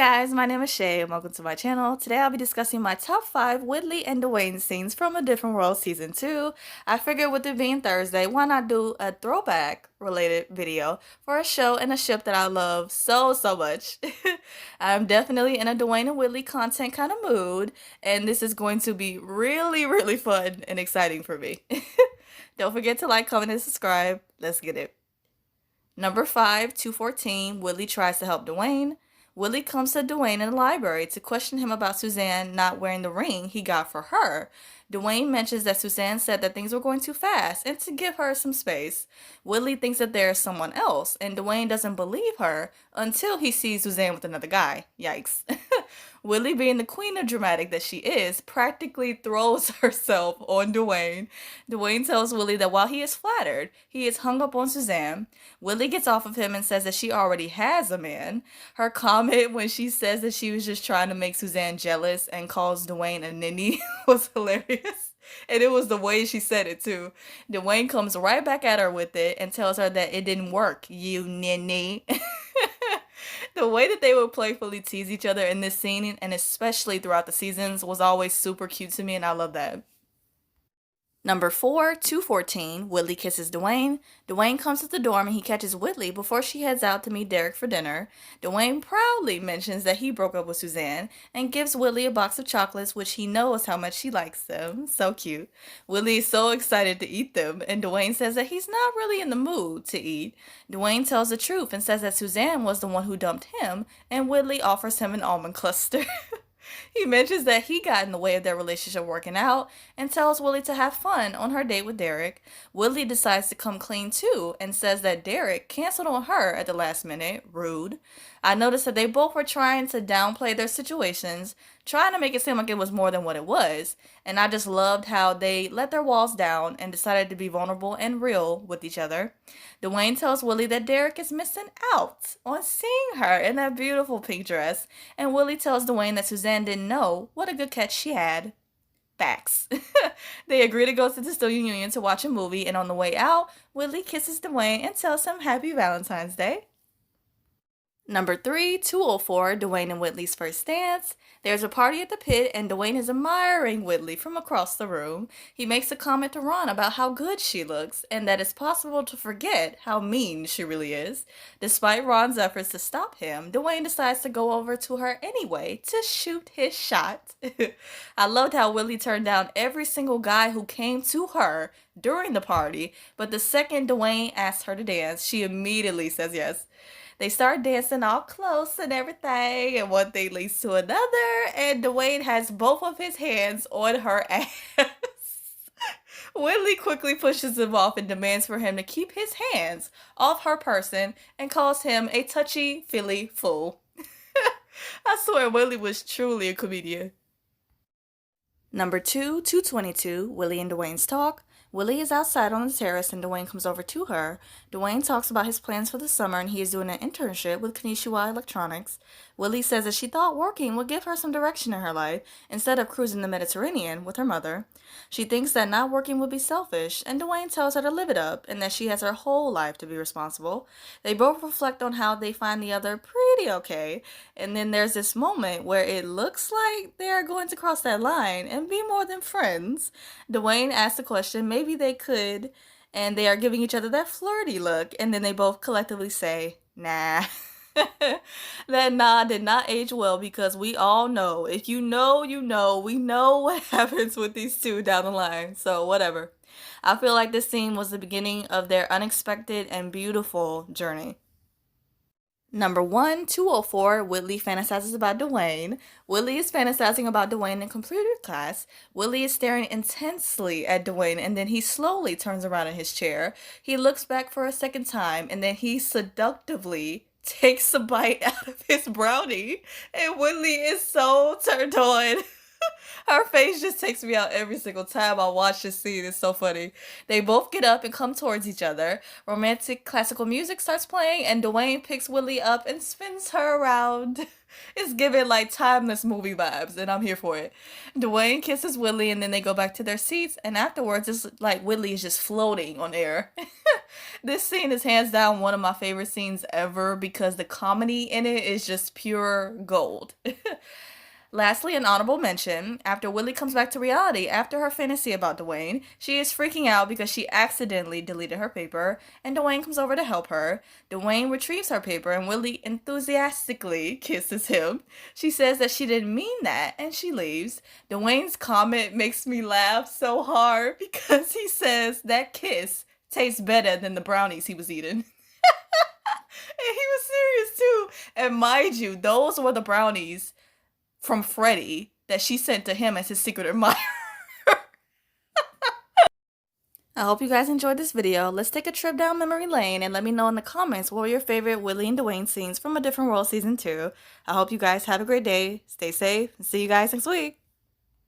guys, my name is Shay and welcome to my channel. Today I'll be discussing my top 5 Whitley and Dwayne scenes from A Different World Season 2. I figured with it being Thursday, why not do a throwback related video for a show and a ship that I love so much. I'm definitely in a Dwayne and Whitley content kind of mood, and this is going to be really fun and exciting for me. Don't forget to like, comment, and subscribe. Let's get it. Number 5, 214, Whitley tries to help Dwayne. Whitley comes to Dwayne in the library to question him about Suzanne not wearing the ring he got for her. Dwayne mentions that Suzanne said that things were going too fast and to give her some space. Whitley thinks that there is someone else, and Dwayne doesn't believe her until he sees Suzanne with another guy. Yikes. Whitley, being the queen of dramatic that she is, practically throws herself on Dwayne. Dwayne tells Whitley that while he is flattered, he is hung up on Suzanne. Whitley gets off of him and says that she already has a man. Her comment when she says that she was just trying to make Suzanne jealous and calls Dwayne a ninny was hilarious. And it was the way she said it too. Dwayne comes right back at her with it and tells her that it didn't work, you ninny. The way that they would playfully tease each other in this scene, and especially throughout the seasons, was always super cute to me, and I love that. Number 4, 214, Whitley kisses Dwayne. Dwayne comes to the dorm and he catches Whitley before she heads out to meet Derek for dinner. Dwayne proudly mentions that he broke up with Suzanne and gives Whitley a box of chocolates, which he knows how much she likes them. So cute. Whitley is so excited to eat them, and Dwayne says that he's not really in the mood to eat. Dwayne tells the truth and says that Suzanne was the one who dumped him, and Whitley offers him an almond cluster. He mentions that he got in the way of their relationship working out and tells Whitley to have fun on her date with Derek. Whitley decides to come clean too and says that Derek canceled on her at the last minute. Rude. I noticed that they both were trying to downplay their situations, trying to make it seem like it was more than what it was, and I just loved how they let their walls down and decided to be vulnerable and real with each other. Dwayne tells Whitley that Derek is missing out on seeing her in that beautiful pink dress, and Whitley tells Dwayne that Suzanne didn't know what a good catch she had. Facts. They agree to go to the Student Union to watch a movie, and on the way out, Whitley kisses Dwayne and tells him Happy Valentine's Day. Number 3, 204, Dwayne and Whitley's first dance. There's a party at the pit, and Dwayne is admiring Whitley from across the room. He makes a comment to Ron about how good she looks, and that it's possible to forget how mean she really is. Despite Ron's efforts to stop him, Dwayne decides to go over to her anyway to shoot his shot. I loved how Whitley turned down every single guy who came to her during the party, but the second Dwayne asked her to dance, she immediately says yes. They start dancing all close and everything, and one thing leads to another, and Dwayne has both of his hands on her ass. Whitley quickly pushes him off and demands for him to keep his hands off her person and calls him a touchy-feely fool. I swear Whitley was truly a comedian. Number 2, 222, Whitley and Dwayne's talk. Whitley is outside on the terrace and Dwayne comes over to her. Dwayne talks about his plans for the summer and he is doing an internship with Kanishiwa Electronics. Whitley says that she thought working would give her some direction in her life instead of cruising the Mediterranean with her mother. She thinks that not working would be selfish, and Dwayne tells her to live it up and that she has her whole life to be responsible. They both reflect on how they find the other pretty okay, and then there's this moment where it looks like they are going to cross that line and be more than friends. Dwayne asks the question, maybe they could, and they are giving each other that flirty look, and then they both collectively say, nah. That nah did not age well because we all know, if you know, you know, we know what happens with these two down the line, so whatever. I feel like this scene was the beginning of their unexpected and beautiful journey. Number 1, 204, Whitley fantasizes about Dwayne. Whitley is fantasizing about Dwayne in computer class. Whitley is staring intensely at Dwayne, and then he slowly turns around in his chair. He looks back for a second time, and then he seductively takes a bite out of his brownie. And Whitley is so turned on. Her face just takes me out every single time I watch this scene. It's so funny. They both get up and come towards each other. Romantic classical music starts playing, and Dwayne picks Whitley up and spins her around. It's giving like timeless movie vibes, and I'm here for it. Dwayne kisses Whitley, and then they go back to their seats, and afterwards, it's like Whitley is just floating on air. This scene is hands down one of my favorite scenes ever because the comedy in it is just pure gold. Lastly, an honorable mention. After Whitley comes back to reality after her fantasy about Dwayne, she is freaking out because she accidentally deleted her paper, and Dwayne comes over to help her. Dwayne retrieves her paper, and Whitley enthusiastically kisses him. She says that she didn't mean that, and she leaves. Dwayne's comment makes me laugh so hard because he says that kiss tastes better than the brownies he was eating. And he was serious too. And mind you, those were the brownies from Freddie that she sent to him as his secret admirer. I hope you guys enjoyed this video. Let's take a trip down memory lane and let me know in the comments what were your favorite Whitley and Dwayne scenes from A Different World Season 2. I hope you guys have a great day, stay safe, and see you guys next week.